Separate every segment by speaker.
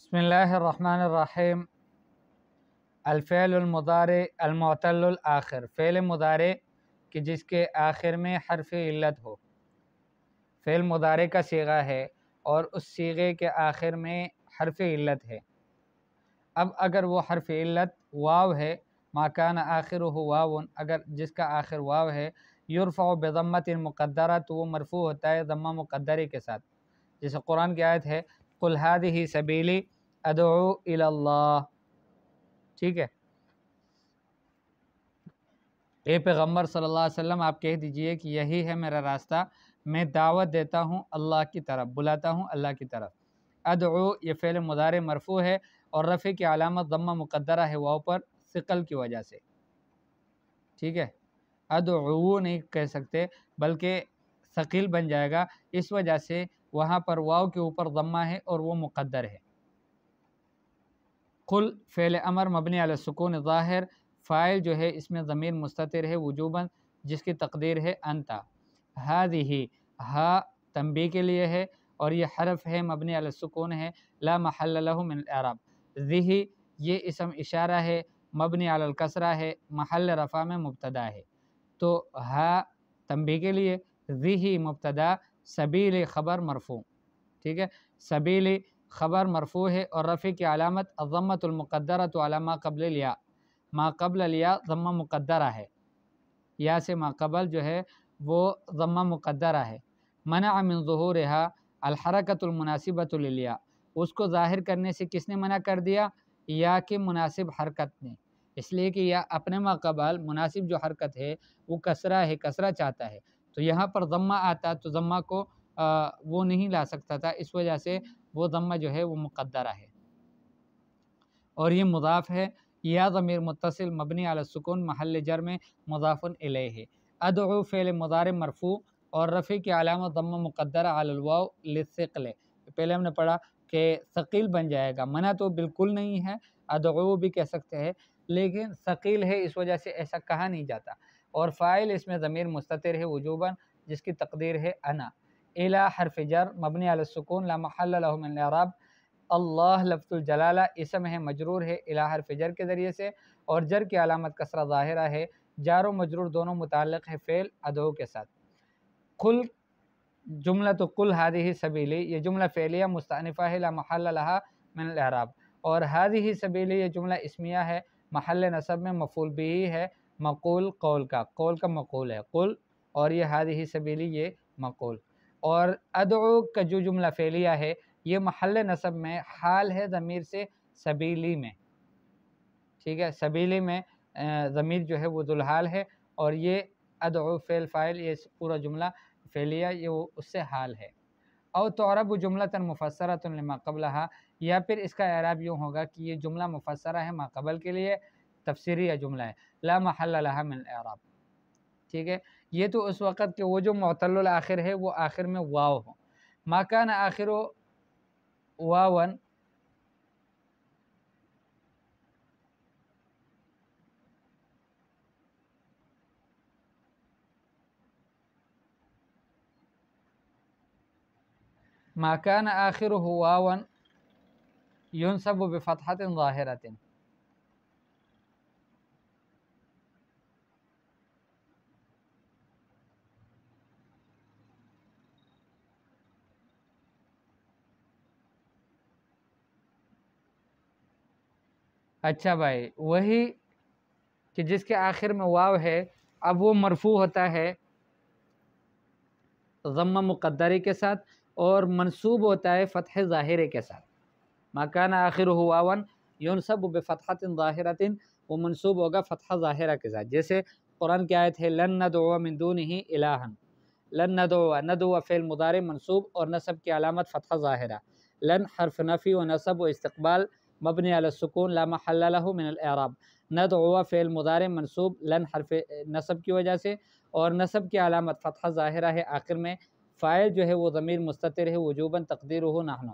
Speaker 1: بسم اللہ الرحمن الرحیم۔ الفعل المضارع المعتل الآخر، فعل مضارع کہ جس کے آخر میں حرف علت ہو۔ فعل مضارع کا صیغہ ہے اور اس صیغے کے آخر میں حرف علت ہے۔ اب اگر وہ حرف علت واو ہے، ما کان آخرہ واو، اگر جس کا آخر واو ہے، یرفع بضمۃ مقدرہ، تو وہ مرفوع ہوتا ہے ضمہ مقدرے کے ساتھ، جیسے قرآن کی آیت ہے قل ھذہ سبیلی ادعو الی اللہ، ٹھیک ہے۔ اے پیغمبر صلی اللہ علیہ وسلم، آپ کہہ دیجئے کہ یہی ہے میرا راستہ، میں دعوت دیتا ہوں اللہ کی طرف، بلاتا ہوں اللہ کی طرف۔ ادعو یہ فعل مضارع مرفوع ہے اور رفع کی علامت ضمہ مقدرہ ہے واو پر ثقل کی وجہ سے، ٹھیک ہے۔ ادعو نہیں کہہ سکتے بلکہ ثقیل بن جائے گا، اس وجہ سے وہاں پر واو کے اوپر ضمہ ہے اور وہ مقدر ہے۔ قل فعل امر مبنی علی السکون ظاہر، فاعل جو ہے اس میں ضمیر مستتر ہے وجوباً، جس کی تقدیر ہے انتا۔ ھذہ ہا تنبیہ کے لیے ہے اور یہ حرف ہے مبنی علی السکون ہے، لا محل لہ من الاعراب۔ ذہ یہ اسم اشارہ ہے مبنی علی الکسرہ ہے، محل رفع میں مبتدا ہے، تو ہا تنبیہ کے لیے، ذہ مبتدا، سبیل خبر مرفوع، ٹھیک ہے۔ سبیل خبر مرفوع ہے اور رفع کی علامت الضمۃ المقدرہ علی ما قبل الیا، ما قبل الیا ضمہ مقدرہ ہے، یا سے ما قبل جو ہے وہ ضمہ مقدرہ ہے۔ منع من ظہورها الحرکۃ المناسبۃ للیا، اس کو ظاہر کرنے سے کس نے منع کر دیا؟ یا کے مناسب حرکت نے، اس لیے کہ یا اپنے ما قبل مناسب جو حرکت ہے وہ کسرہ ہے، کسرہ چاہتا ہے، تو یہاں پر ضمہ آتا تو ضمہ کو وہ نہیں لا سکتا تھا، اس وجہ سے وہ ضمہ جو ہے وہ مقدرہ ہے۔ اور یہ مضاف ہے، یا ضمیر متصل مبنی علی السکون محل جر میں مضاف الیہ۔ ادعو فعل مضارع مرفوع اور رفع کی علامت ضمہ مقدرہ علی الواو للثقل، پہلے ہم نے پڑھا کہ ثقیل بن جائے گا، منع تو بالکل نہیں ہے، ادعو بھی کہہ سکتے ہیں لیکن ثقیل ہے اس وجہ سے ایسا کہا نہیں جاتا۔ اور فاعل اس میں ضمیر مستتر ہے وجوباً، جس کی تقدیر ہے انا۔ الی حرف جر مبنی علی السکون لا محل لہ من الاعراب، اللہ لفظ الجلالہ اسم ہے مجرور ہے الی حرف جر کے ذریعے سے، اور جر کی علامت کسرہ ظاہرہ ہے، جار و مجرور دونوں متعلق ہے فعل ادعو کے ساتھ۔ قل جملہ تو قل ھذہ سبیلی، یہ جملہ فعلیہ مستأنفہ ہے لا محل لہا من الاعراب، اور ھذہ سبیلی یہ جملہ اسمیہ ہے، محل نصب میں مفعول بھی ہے، مقول قول کا مقول ہے قل، اور یہ ھذہ سبیلی یہ مقول۔ اور ادعو کا جو جملہ فعلیہ ہے یہ محل نصب میں حال ہے ضمیر سے سبیلی میں، ٹھیک ہے، سبیلی میں ضمیر جو ہے وہ ذوالحال ہے، اور یہ ادعو فعل فاعل، یہ پورا جملہ فعلیہ یہ وہ اس سے حال ہے۔ او تعرب جملۃ مفسرۃ لما قبلہا، یا پھر اس کا اعراب یوں ہوگا کہ یہ جملہ مفسرہ ہے ما قبل کے لیے، تفسیری جملہ ہے، لا محل لہا من الاعراب، ٹھیک ہے۔ یہ تو اس وقت کہ وہ جو معتل الآخر ہے وہ آخر میں واو ہو۔ ما کان آخر واون، ما کان آخرہ واون ینصب بفتحۃ ظاہرۃ، اچھا بھائی، وہی کہ جس کے آخر میں واو ہے اب وہ مرفوع ہوتا ہے ضمہ مقدرے کے ساتھ اور منصوب ہوتا ہے فتح ظاہرے کے ساتھ۔ ما کان آخرہ واون ینصب بفتحۃ ظاہرۃ، وہ منصوب ہوگا فتحہ ظاہرہ کے ساتھ، جیسے قرآن کی آیت ہے لن ندعو من دونہ الہا، لن ندعو، ندعو فعل مضارع منصوب اور نصب کی علامت فتحہ ظاہرہ، لن حرف نفی و نصب و استقبال مبنی علی السکون لا محل لہ من الاعراب، ندعو فعل مضارع منصوب لن حرف نصب کی وجہ سے اور نصب کی علامت فتحہ ظاہرہ ہے آخر میں، فاعل جو ہے وہ ضمیر مستتر ہے وجوباً تقدیرہ نحن،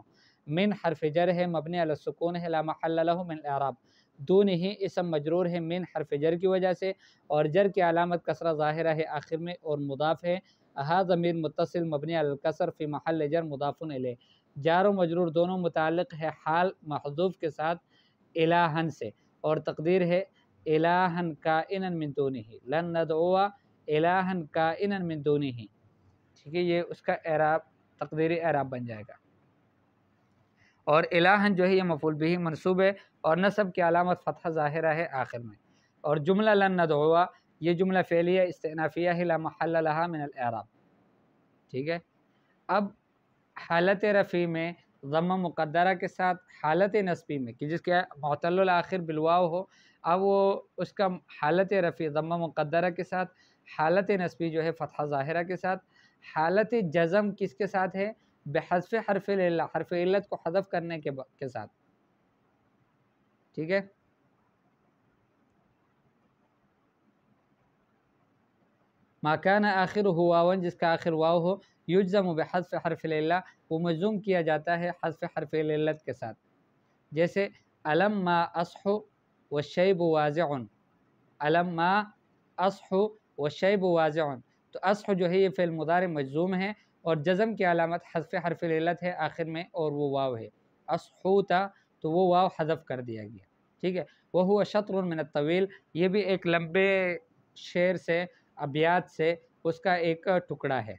Speaker 1: من حرف جر ہے مبنی علی السکون ہے لا محل لہ من الاعراب، دونہ اسم مجرور ہے من حرف جر کی وجہ سے اور جر کی علامت کسرہ ظاہرہ ہے آخر میں اور مضاف ہے، ہا ضمیر متصل مبنی علی الکسر فی محل جر مضاف الیہ۔ جار و مجرور دونوں متعلق ہے حال محذوف کے ساتھ الہن سے، اور تقدیر ہے الہن کائنا من دونہ، لن ندعو الہن کائنا من دونہ، ٹھیک ہے، یہ اس کا اعراب تقدیری اعراب بن جائے گا۔ اور الہن جو ہے یہ مفعول بھی منصوب ہے اور نصب کی علامت فتحہ ظاہرہ ہے آخر میں۔ اور جملہ لن ندعو یہ جملہ فعلیہ استئنافیہ ہے لا محل لها من الاعراب، ٹھیک ہے۔ اب حالت رفع میں ضمہ مقدرہ کے ساتھ، حالت نصبی میں کہ جس کے معتل الآخر بالواو ہو، اب وہ اس کا حالت رفع ضمہ مقدرہ کے ساتھ، حالت نصبی جو ہے فتحہ ظاہرہ کے ساتھ، حالت جزم کس کے ساتھ ہے؟ بحذف حرف العلہ، حرف علت کو حذف کرنے کے ساتھ، ٹھیک ہے۔ ما کان آخر واو، جس کا آخر واو ہو، یجزم بحذف حرف العلہ، وہ مجزوم کیا جاتا ہے حذف حرف العلت کے ساتھ، جیسے علم ما اصح والشیب واضع، علم ما اصح والشیب واضع، تو اصح جو ہے یہ فعل مضارع مجزوم ہے اور جزم کی علامت حذف حرف العلت ہے آخر میں، اور وہ واو ہے۔ اصحوتا تو وہ واو حذف کر دیا گیا، ٹھیک ہے۔ وہو شطر من الطویل، یہ بھی ایک لمبے شعر سے، ابیات سے اس کا ایک ٹکڑا ہے۔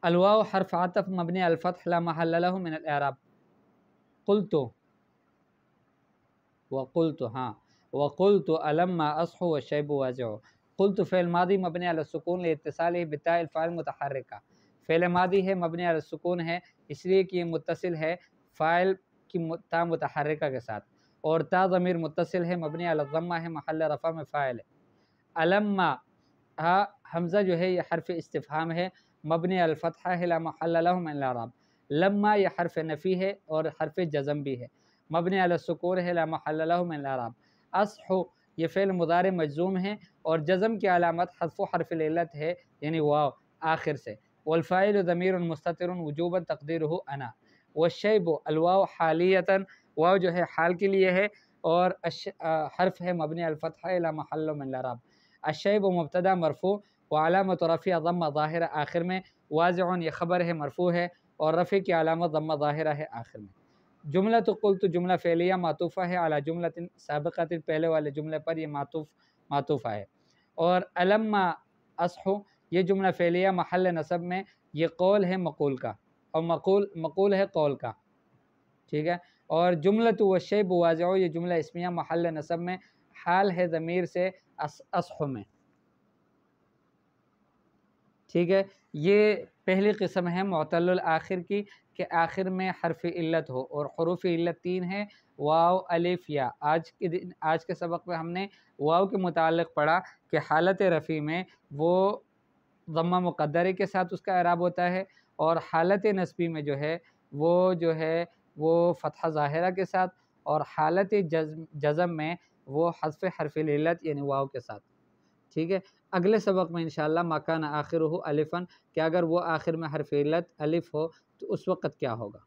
Speaker 1: الواو حرف عطف مبنی الفتح لا محل له من الاعراب، قلت وقلت، ہاں وقلت علم ما اصح والشیب واضع، قلت فعل ماضی مبنی علی السکون لاتصاله بتاء الفاعل متحرکہ، فعل ماضی ہے مبنی علی السکون ہے اس لیے کہ یہ متصل ہے فاعل کی تا متحرکہ کے ساتھ، اور تا ضمیر متصل ہے مبنی علی الضمہ ہے محل رفع میں فاعل ہے۔ علما حمزہ جو ہے یہ حرف استفہام ہے مبنی علی الفتحہ ہے لا محل له من الاعراب، لما یہ حرف نفی ہے اور حرف جزم بھی ہے مبنی علی السکون ہے لا محل له من الاعراب۔ اصح یہ فعل مضارع مجزوم ہے اور جزم کی علامت حذف حرف العلت ہے یعنی واو آخر سے، والفاعل ضمیر مستتر وجوبا تقدیرہ انا، والشیب الواو حالیتا، واو جو ہے حال کے لیے ہے اور حرف ہے مبنی الفتحہ لا محل من الاعراب۔ الشیب مبتدا مرفوع وعلامت رفع ضمہ ظاہرہ آخر میں، واضع یہ خبر ہے مرفوع ہے اور رفع کی علامت ضمہ ظاہرہ ہے آخر میں۔ جملہ تو قلت جملہ فعلیہ معطوفہ ہے علی جملہ سابقۃ، پہلے والے جملے پر یہ معطوفہ ہے، اور علم ما اصح یہ جملہ فعلیہ محل نصب میں، یہ قول ہے مقول کا، اور مقول ہے قول کا، ٹھیک ہے۔ اور جملہ تو والشیب واضع یہ جملہ اسمیہ محل نصب میں، حال ہے ضمیر سے اصح میں، ٹھیک ہے۔ یہ پہلی قسم ہے معتل الآخر کی کہ آخر میں حرف علت ہو، اور حروف علت 3 ہے واو الف یا۔ آج کے سبق میں ہم نے واو کے متعلق پڑھا کہ حالت رفع میں وہ ضمہ مقدرے کے ساتھ اس کا اعراب ہوتا ہے، اور حالت نصبی میں جو ہے وہ فتحہ ظاہرہ کے ساتھ، اور حالت جزم میں وہ حذف حرف العلت یعنی واو کے ساتھ، ٹھیک ہے۔ اگلے سبق میں انشاءاللہ ما کان آخرہ الفا، کہ اگر وہ آخر میں حرف علت الف ہو تو اس وقت کیا ہوگا۔